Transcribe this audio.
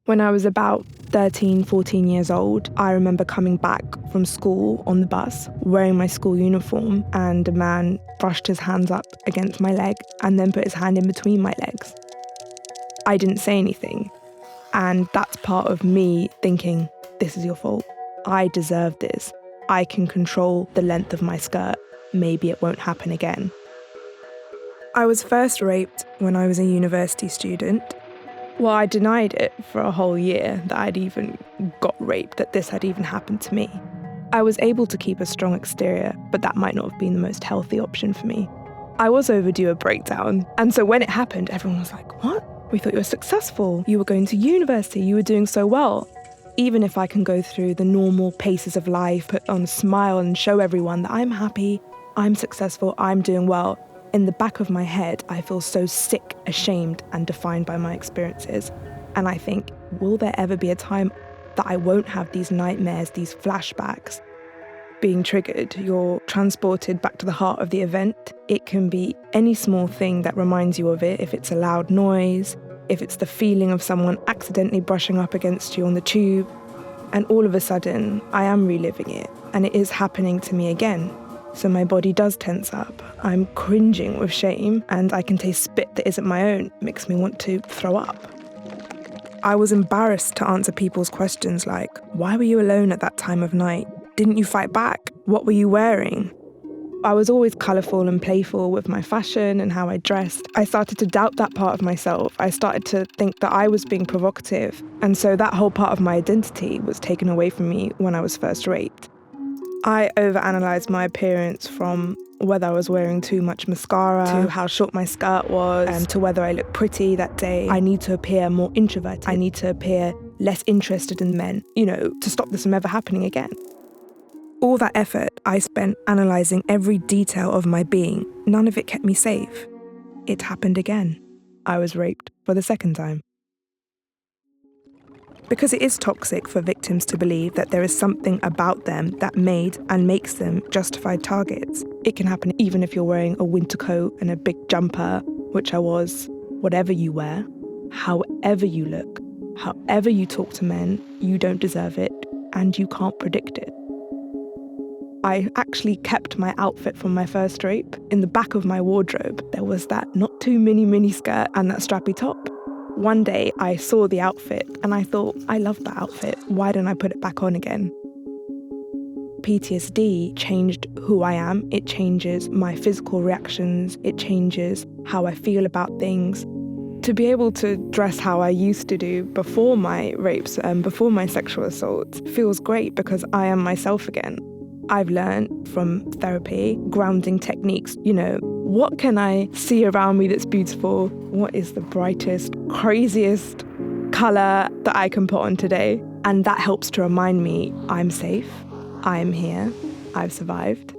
When I was about 13, 14 years old, I remember coming back from school on the bus, wearing my school uniform, and a man brushed his hands up against my leg and then put his hand in between my legs. I didn't say anything, and that's part of me thinking, this is your fault. I deserve this. I can control the length of my skirt. Maybe it won't happen again. I was first raped when I was a university student. Well, I denied it for a whole year that I'd even got raped, that this had even happened to me. I was able to keep a strong exterior, but that might not have been the most healthy option for me. I was overdue a breakdown, and so when it happened, everyone was like, what? We thought you were successful. You were going to university. You were doing so well. Even if I can go through the normal paces of life, put on a smile and show everyone that I'm happy, I'm successful, I'm doing well, in the back of my head, I feel so sick, ashamed, and defined by my experiences. And I think, will there ever be a time that I won't have these nightmares, these flashbacks being triggered? You're transported back to the heart of the event. It can be any small thing that reminds you of it, if it's a loud noise, if it's the feeling of someone accidentally brushing up against you on the tube. And all of a sudden, I am reliving it, and it is happening to me again. So my body does tense up. I'm cringing with shame, and I can taste spit that isn't my own. It makes me want to throw up. I was embarrassed to answer people's questions like, why were you alone at that time of night? Didn't you fight back? What were you wearing? I was always colourful and playful with my fashion and how I dressed. I started to doubt that part of myself. I started to think that I was being provocative. And so that whole part of my identity was taken away from me when I was first raped. I overanalyzed my appearance, from whether I was wearing too much mascara, to how short my skirt was, and to whether I looked pretty that day. I need to appear more introverted. I need to appear less interested in men, to stop this from ever happening again. All that effort I spent analysing every detail of my being, none of it kept me safe. It happened again. I was raped for the second time. Because it is toxic for victims to believe that there is something about them that made and makes them justified targets. It can happen even if you're wearing a winter coat and a big jumper, which I was. Whatever you wear, however you look, however you talk to men, you don't deserve it, and you can't predict it. I actually kept my outfit from my first rape. In the back of my wardrobe, there was that not too mini skirt and that strappy top. One day I saw the outfit and I thought, I love that outfit. Why don't I put it back on again? PTSD changed who I am. It changes my physical reactions. It changes how I feel about things. To be able to dress how I used to do before my rapes and before my sexual assaults feels great because I am myself again. I've learned from therapy, grounding techniques, what can I see around me that's beautiful? What is the brightest, craziest colour that I can put on today? And that helps to remind me I'm safe, I'm here, I've survived.